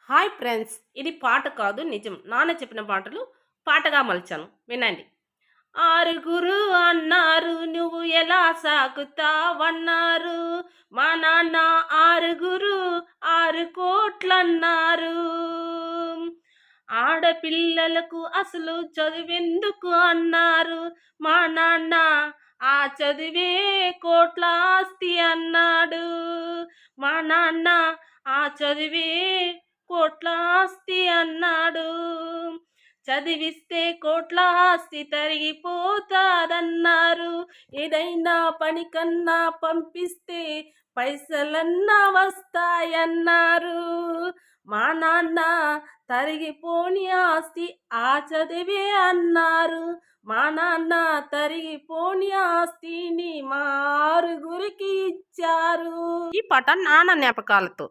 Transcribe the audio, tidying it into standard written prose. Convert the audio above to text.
Hi friends! ఇది పాట కాదు నిజం. నాన్న చెప్పిన మాటలు పాటగా మలిచాను. వినండి. ఆరుగురు అన్నారు నువ్వు ఎలా సాకుతావన్నారు. మా నాన్న ఆరుగురు 6 కోట్లన్నారు. ఆడపిల్లలకు అసలు చదువెందుకు అన్నారు. మా నాన్న ఆ చదివే కోట్ల ఆస్తి అన్నాడు. మా నాన్న ఆ చదివే కోట్ల ఆస్తి అన్నాడు. చదివిస్తే కోట్ల ఆస్తి తరిగిపోతాదన్నారు. ఏదైనా పని కన్నా పంపిస్తే పైసలన్నా వస్తాయన్నారు. మా నాన్న తరిగిపోని ఆస్తి ఆ చదివే అన్నారు. మా నాన్న తరిగిపోని ఆస్తిని మా ఆరుగురికి ఇచ్చారు. ఈ పాట నాన్న జ్ఞాపకాలతో.